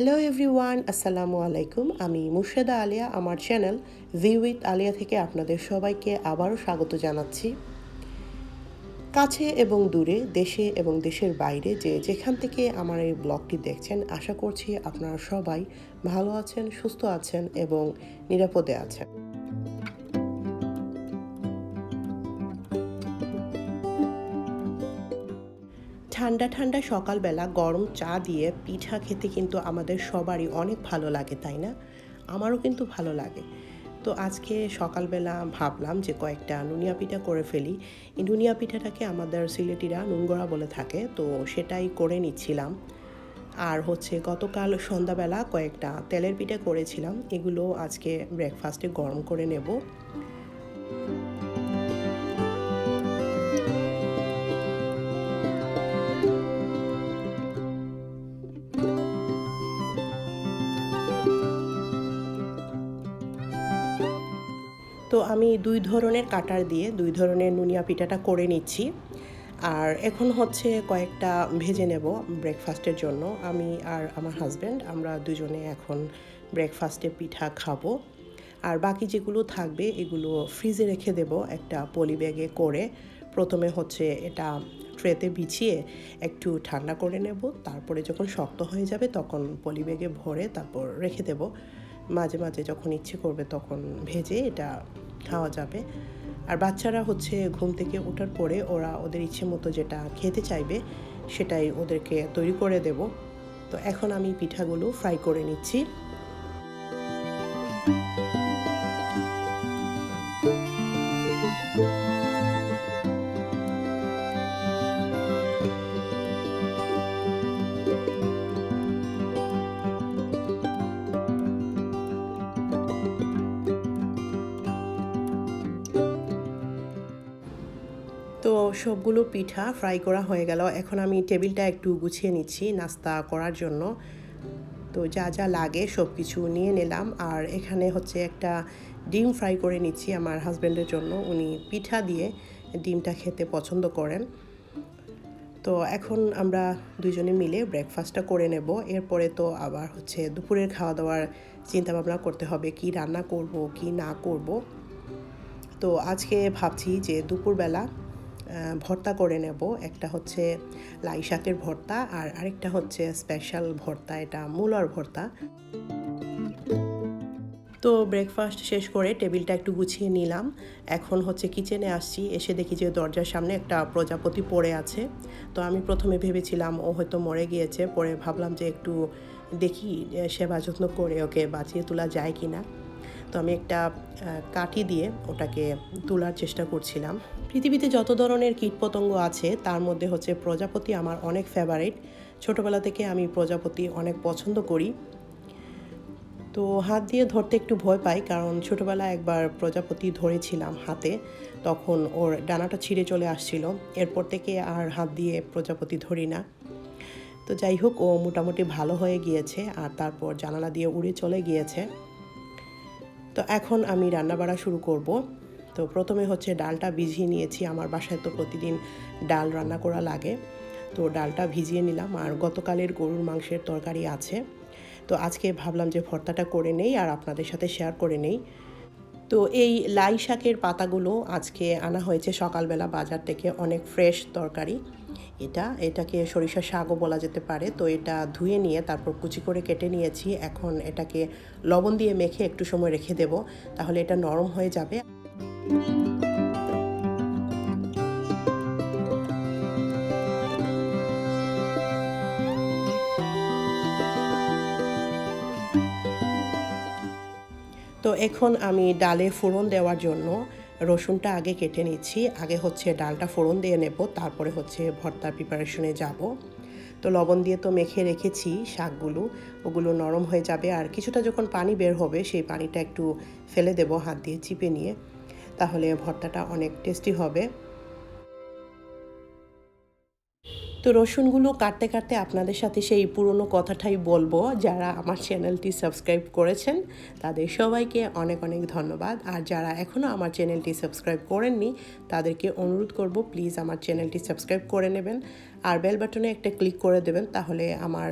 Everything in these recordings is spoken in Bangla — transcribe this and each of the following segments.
হ্যালো এভরিওয়ান, আসসালামু আলাইকুম। আমি মুর্শেদা আলিয়া। আমার চ্যানেল ভিউ উইথ আলিয়া থেকে আপনাদের সবাইকে আবারও স্বাগত জানাচ্ছি। কাছে এবং দূরে, দেশে এবং দেশের বাইরে যেখান থেকে আমার এই ব্লগটি দেখছেন, আশা করছি আপনারা সবাই ভালো আছেন, সুস্থ আছেন এবং নিরাপদে আছেন। ঠান্ডা ঠান্ডা সকালবেলা গরম চা দিয়ে পিঠা খেতে কিন্তু আমাদের সবারই অনেক ভালো লাগে, তাই না? আমারও কিন্তু ভালো লাগে। তো আজকে সকালবেলা ভাবলাম যে কয়েকটা নুনিয়া পিঠা করে ফেলি। এই নুনিয়া পিঠাটাকে আমাদের সিলেটিরা নুনগড়া বলে থাকে, তো সেটাই করে নিচ্ছিলাম। আর গতকাল সন্ধ্যাবেলা কয়েকটা তেলের পিঠা করেছিলাম, এগুলো আজকে ব্রেকফাস্টে গরম করে নেব। তো আমি দুই ধরনের কাটার দিয়ে দুই ধরনের নুনিয়া পিঠাটা করে নিচ্ছি। আর এখন কয়েকটা ভেজে নেব ব্রেকফাস্টের জন্য। আমি আর আমার হাজব্যান্ড আমরা দুজনে এখন ব্রেকফাস্টে পিঠা খাবো। আর বাকি যেগুলো থাকবে এগুলো ফ্রিজে রেখে দেব একটা পলি ব্যাগে করে। প্রথমে এটা ট্রেতে বিছিয়ে একটু ঠান্ডা করে নেব, তারপরে যখন শক্ত হয়ে যাবে তখন পলি ব্যাগে ভরে তারপর রেখে দেব। মাঝে মাঝে যখন ইচ্ছে করবে তখন ভেজে এটা খাওয়া যাবে। আর বাচ্চারা ঘুম থেকে ওঠার পরে ওরা ওদের ইচ্ছে মতো যেটা খেতে চাইবে সেটাই ওদেরকে তৈরি করে দেব। তো এখন আমি পিঠাগুলো ফ্রাই করে নিচ্ছি। তো সবগুলো পিঠা ফ্রাই করা হয়ে গেল। এখন আমি টেবিলটা একটু গুছিয়ে নিচ্ছি নাস্তা করার জন্য। তো যা যা লাগে সব কিছু নিয়ে নিলাম। আর এখানে একটা ডিম ফ্রাই করে নিচ্ছি আমার হাজব্যান্ডের জন্য। উনি পিঠা দিয়ে ডিমটা খেতে পছন্দ করেন। তো এখন আমরা দুজনে মিলে ব্রেকফাস্টটা করে নেব। এরপরে তো আবার দুপুরের খাওয়া দাওয়ার চিন্তা ভাবনা করতে হবে, কি রান্না করব কি না করব। তো আজকে ভাবছি যে দুপুরবেলা ভর্তা করে নেব। একটা লাই শাকের ভর্তা আর আরেকটা স্পেশাল ভর্তা, এটা মূলার ভর্তা। তো ব্রেকফাস্ট শেষ করে টেবিলটা একটু গুছিয়ে নিলাম। এখন কিচেনে আসছি, এসে দেখি যে দরজার সামনে একটা প্রজাপতি পড়ে আছে। তো আমি প্রথমে ভেবেছিলাম ও হয়তো মরে গিয়েছে, পরে ভাবলাম যে একটু দেখি সেবা যত্ন করে ওকে বাঁচিয়ে তোলা যায় কি না। তো আমি একটা কাঠি দিয়ে ওটাকে তোলার চেষ্টা করছিলাম। পৃথিবীতে যত ধরনের কীটপতঙ্গ আছে তার মধ্যে প্রজাপতি আমার অনেক ফেভারিট। ছোটোবেলা থেকে আমি প্রজাপতি অনেক পছন্দ করি। তো হাত দিয়ে ধরতে একটু ভয় পাই, কারণ ছোটোবেলায় একবার প্রজাপতি ধরেছিলাম হাতে, তখন ওর ডানাটা ছিঁড়ে চলে আসছিল। এরপর থেকে আর হাত দিয়ে প্রজাপতি ধরি না। তো যাই হোক, ও মোটামুটি ভালো হয়ে গিয়েছে আর তারপর জানালা দিয়ে উড়ে চলে গিয়েছে। তো এখন আমি রান্নাবাড়া শুরু করব। তো প্রথমে ডালটা ভিজিয়ে নিয়েছি। আমার বাসায় তো প্রতিদিন ডাল রান্না করা লাগে, তো ডালটা ভিজিয়ে নিলাম। আর গতকালের গরুর মাংসের তরকারি আছে, তো আজকে ভাবলাম যে ভর্তাটা করে নেই আর আপনাদের সাথে শেয়ার করে নেই। তো এই লাই শাকের পাতাগুলো আজকে আনা হয়েছে সকালবেলা বাজার থেকে, অনেক ফ্রেশ তরকারি। এটাকে সরিষা শাকও বলা যেতে পারে। তো এটা ধুয়ে নিয়ে তারপর কুচি করে কেটে নিয়েছি। এখন এটাকে লবণ দিয়ে মেখে একটু সময় রেখে দেব, তাহলে এটা নরম হয়ে যাবে। তো এখন আমি ডালে ফোড়ন দেওয়ার জন্য রসুনটা আগে কেটে নিচ্ছি। আগে ডালটা ফোড়ন দিয়ে নেব, তারপরে ভর্তার প্রিপারেশনে যাব। তো লবণ দিয়ে তো মেখে রেখেছি শাকগুলো, ওগুলো নরম হয়ে যাবে। আর কিছুটা যখন পানি বের হবে সেই পানিটা একটু ফেলে দেব হাত দিয়ে চিপে নিয়ে, তাহলে ভর্তাটা অনেক টেস্টি হবে। তো রসুনগুলো কাটতে কাটতে আপনাদের সাথে সেই পুরনো কথাটাই বলবো। যারা আমার চ্যানেলটি সাবস্ক্রাইব করেছেন তাদের সবাইকে অনেক অনেক ধন্যবাদ। আর যারা এখনও আমার চ্যানেলটি সাবস্ক্রাইব করেননি তাদেরকে অনুরোধ করব, প্লিজ আমার চ্যানেলটি সাবস্ক্রাইব করে নেবেন আর বেল বাটনে একটা ক্লিক করে দেবেন, তাহলে আমার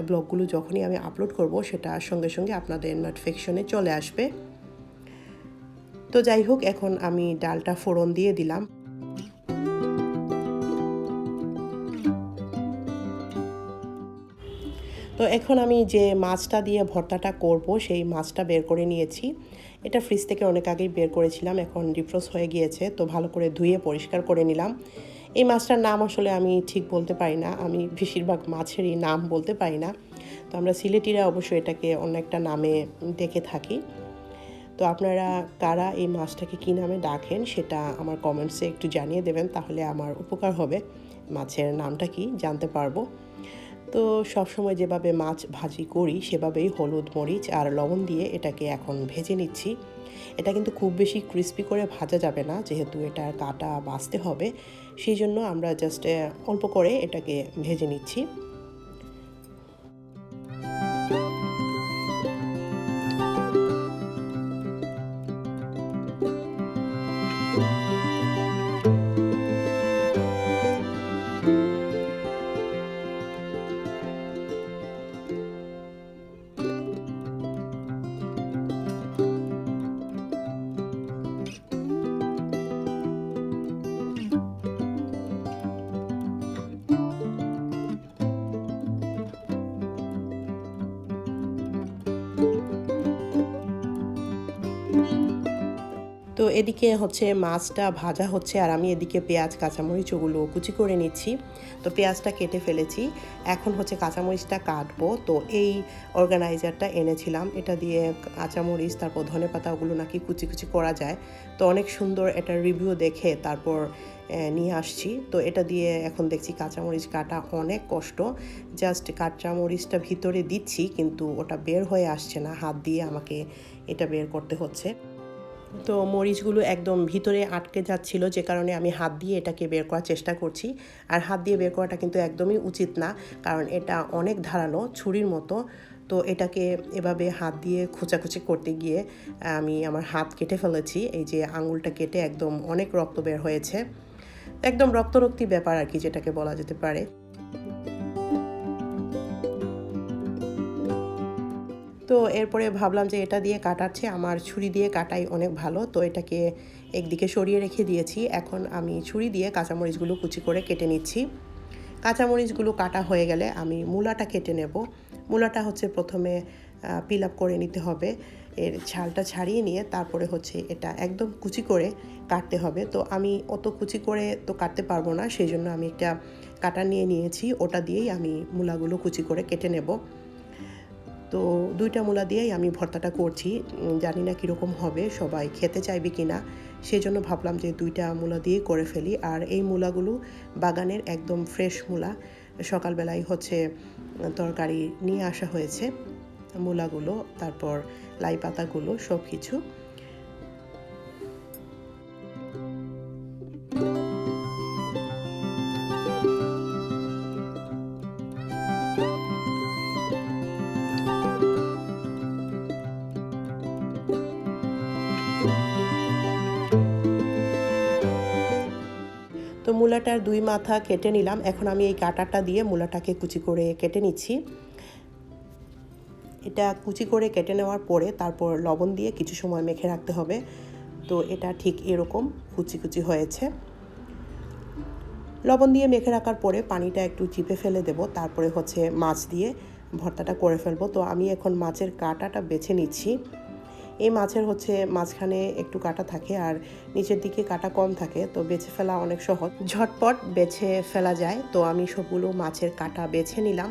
ব্লগগুলো যখনই আমি আপলোড করব সেটা সঙ্গে সঙ্গে আপনাদের নোটিফিকেশনে চলে আসবে। তো যাই হোক, এখন আমি ডালটা ফোড়ন দিয়ে দিলাম। তো এখন আমি যে মাছটা দিয়ে ভর্তাটা করব সেই মাছটা বের করে নিয়েছি। এটা ফ্রিজ থেকে অনেক আগেই বের করেছিলাম, এখন ডিফ্রস্ট হয়ে গিয়েছে, তো ভালো করে ধুয়ে পরিষ্কার করে নিলাম। এই মাছটার নাম আসলে আমি ঠিক বলতে পারি না, আমি বেশিরভাগ মাছেরই নাম বলতে পারি না। তো আমরা সিলেটিরা অবশ্যই এটাকে অন্য একটা নামে ডেকে থাকি। তো আপনারা কারা এই মাছটাকে কী নামে ডাকেন সেটা আমার কমেন্টসে একটু জানিয়ে দেবেন, তাহলে আমার উপকার হবে, মাছের নামটা কি জানতে পারবো। তো সবসময় যেভাবে মাছ ভাজি করি সেভাবেই হলুদ মরিচ আর লবণ দিয়ে এটাকে এখন ভেজে নিচ্ছি। এটা কিন্তু খুব বেশি ক্রিস্পি করে ভাজা যাবে না, যেহেতু এটার কাটা বাছতে হবে, সেই জন্য আমরা জাস্ট অল্প করে এটাকে ভেজে নিচ্ছি। তো এদিকে হচ্ছে মাছটা ভাজা হচ্ছে আর আমি এদিকে পেঁয়াজ কাঁচামরিচ ওগুলো কুচি করে নিচ্ছি। তো পেঁয়াজটা কেটে ফেলেছি, এখন হচ্ছে কাঁচামরিচটা কাটবো। তো এই অর্গানাইজারটা এনেছিলাম, এটা দিয়ে কাঁচামরিচ তারপর ধনেপাতা ওগুলো নাকি কুচি কুচি করা যায়। তো অনেক সুন্দর এটার রিভিউ দেখে তারপর নিয়ে আসছি। তো এটা দিয়ে এখন দেখছি কাঁচামরিচ কাটা অনেক কষ্ট, জাস্ট কাঁচামরিচটা ভিতরে দিচ্ছি কিন্তু ওটা বের হয়ে আসছে না, হাত দিয়ে আমাকে এটা বের করতে হচ্ছে। তো মরিচগুলো একদম ভিতরে আটকে যাচ্ছিল, যে কারণে আমি হাত দিয়ে এটাকে বের করার চেষ্টা করছি। আর হাত দিয়ে বের করাটা কিন্তু একদমই উচিত না, কারণ এটা অনেক ধারালো, ছুরির মতো। তো এটাকে এভাবে হাত দিয়ে খোঁচাখুচি করতে গিয়ে আমি আমার হাত কেটে ফেলেছি, এই যে আঙুলটা কেটে একদম অনেক রক্ত বের হয়েছে, একদম রক্তরক্তি ব্যাপার আর কি, যেটাকে বলা যেতে পারে। তো এরপরে ভাবলাম যে এটা দিয়ে কাটাচ্ছে, আমার ছুরি দিয়ে কাটাই অনেক ভালো। তো এটাকে একদিকে সরিয়ে রেখে দিয়েছি, এখন আমি ছুরি দিয়ে কাঁচামরিচগুলো কুচি করে কেটে নিচ্ছি। কাঁচামরিচগুলো কাটা হয়ে গেলে আমি মূলাটা কেটে নেব। মূলাটা হচ্ছে প্রথমে পিল আপ করে নিতে হবে, এর ছালটা ছাড়িয়ে নিয়ে তারপরে হচ্ছে এটা একদম কুচি করে কাটতে হবে। তো আমি অত কুচি করে তো কাটতে পারবো না, সেই জন্য আমি একটা কাটা নিয়ে নিয়েছি, ওটা দিয়েই আমি মূলাগুলো কুচি করে কেটে নেব। তো দুইটা মূলা দিয়েই আমি ভর্তাটা করছি, জানি না কীরকম হবে, সবাই খেতে চাইবে কি না, সেই জন্য ভাবলাম যে দুইটা মূলা দিয়েই করে ফেলি। আর এই মূলাগুলো বাগানের একদম ফ্রেশ মূলা, সকালবেলায় হচ্ছে তরকারি নিয়ে আসা হয়েছে মূলাগুলো, তারপর লাই পাতাগুলো সব কিছু। তো মূলাটার দুই মাথা কেটে নিলাম, এখন আমি এই কাঁটাটা দিয়ে মূলাটাকে কুচি করে কেটে নিচ্ছি। এটা কুচি করে কেটে নেওয়ার পরে তারপর লবণ দিয়ে কিছু সময় মেখে রাখতে হবে। তো এটা ঠিক এরকম কুচি কুচি হয়েছে। লবণ দিয়ে মেখে রাখার পরে পানিটা একটু চিপে ফেলে দেব, তারপরে হচ্ছে মাছ দিয়ে ভর্তাটা করে ফেলবো। তো আমি এখন মাছের কাঁটাটা বেছে নিচ্ছি। এই মাছের হচ্ছে মাঝখানে একটু কাটা থাকে আর নিচের দিকে কাটা কম থাকে, তো বেছে ফেলা অনেক সহজ, ঝটপট বেছে ফেলা যায়। তো আমি সবগুলো মাছের কাটা বেছে নিলাম।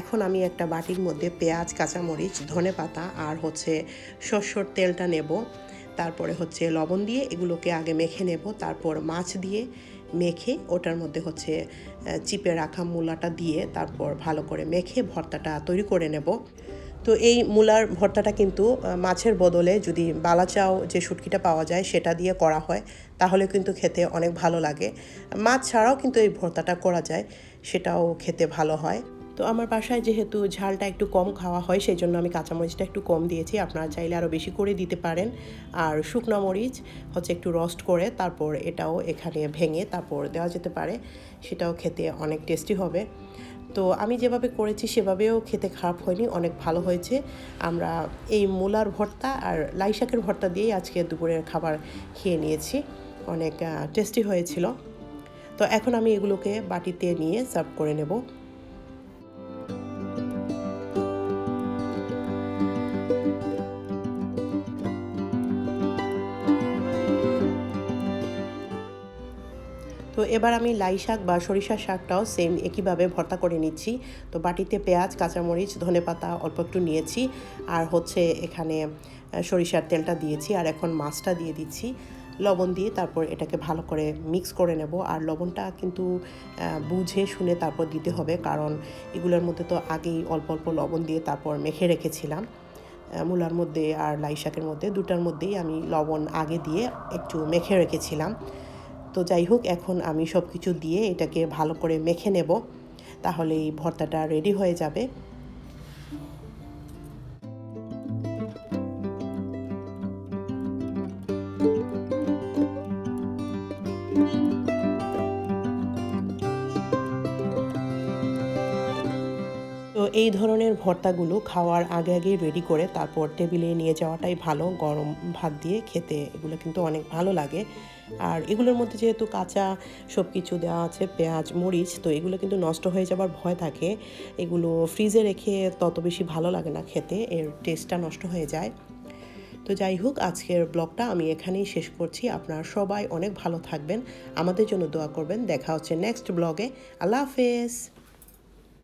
এখন আমি একটা বাটির মধ্যে পেঁয়াজ, কাঁচামরিচ, ধনেপাতা আর হচ্ছে সরষের তেলটা নেব। তারপরে হচ্ছে লবণ দিয়ে এগুলোকে আগে মেখে নেব, তারপর মাছ দিয়ে মেখে ওটার মধ্যে হচ্ছে চিপে রাখা মূলাটা দিয়ে তারপর ভালো করে মেখে ভর্তাটা তৈরি করে নেব। তো এই মূলার ভর্তাটা কিন্তু মাছের বদলে যদি বালাচাও যে শুটকিটা পাওয়া যায় সেটা দিয়ে করা হয়, তাহলে কিন্তু খেতে অনেক ভালো লাগে। মাছ ছাড়াও কিন্তু এই ভর্তাটা করা যায়, সেটাও খেতে ভালো হয়। তো আমার বাসায় যেহেতু ঝালটা একটু কম খাওয়া হয়, সেই জন্য আমি কাঁচামরিচটা একটু কম দিয়েছি, আপনারা চাইলে আরও বেশি করে দিতে পারেন। আর শুকনো মরিচ হচ্ছে একটু রোস্ট করে তারপর এটাও এখানে ভেঙে তারপর দেওয়া যেতে পারে, সেটাও খেতে অনেক টেস্টি হবে। তো আমি যেভাবে করেছি সেভাবেও খেতে খারাপ হয়নি, অনেক ভালো হয়েছে। আমরা এই মূলার ভর্তা আর লাই শাকের ভর্তা দিয়েই আজকে দুপুরের খাবার খেয়ে নিয়েছি, অনেক টেস্টি হয়েছিল। তো এখন আমি এগুলোকে বাটিতে নিয়ে সার্ভ করে নেব। তো এবার আমি লাই শাক বা সরিষার শাকটাও সেম একইভাবে ভর্তা করে নিচ্ছি। তো বাটিতে পেঁয়াজ, কাঁচামরিচ, ধনেপাতা অল্প একটু নিয়েছি, আর হচ্ছে এখানে সরিষার তেলটা দিয়েছি, আর এখন মাছটা দিয়ে দিচ্ছি লবণ দিয়ে। তারপর এটাকে ভালো করে মিক্স করে নেব। আর লবণটা কিন্তু বুঝে শুনে তারপর দিতে হবে, কারণ এগুলোর মধ্যে তো আগেই অল্প অল্প লবণ দিয়ে তারপর মেখে রেখেছিলাম। মূলার মধ্যে আর লাই শাকের মধ্যে দুটার মধ্যেই আমি লবণ আগে দিয়ে একটু মেখে রেখেছিলাম। তো যাই হোক, এখন আমি সব কিছু দিয়ে এটাকে ভালো করে মেখে নেব, তাহলে এই ভর্তাটা রেডি হয়ে যাবে। তো এই ধরনের ভর্তাগুলো খাওয়ার আগে আগেই রেডি করে তারপর টেবিলে নিয়ে যাওয়াটাই ভালো। গরম ভাত দিয়ে খেতে এগুলো কিন্তু অনেক ভালো লাগে। আর এগুলোর মধ্যে যেহেতু কাঁচা সব কিছু দেওয়া আছে, পেঁয়াজ, মরিচ, তো এগুলো কিন্তু নষ্ট হয়ে যাবার ভয় থাকে। এগুলো ফ্রিজে রেখে তত বেশি ভালো লাগে না খেতে, এর টেস্টটা নষ্ট হয়ে যায়। তো যাই হোক, আজকের ব্লগটা আমি এখানেই শেষ করছি। আপনারা সবাই অনেক ভালো থাকবেন, আমাদের জন্য দোয়া করবেন। দেখা হচ্ছে নেক্সট ব্লগে। আল্লাহ হাফেজ।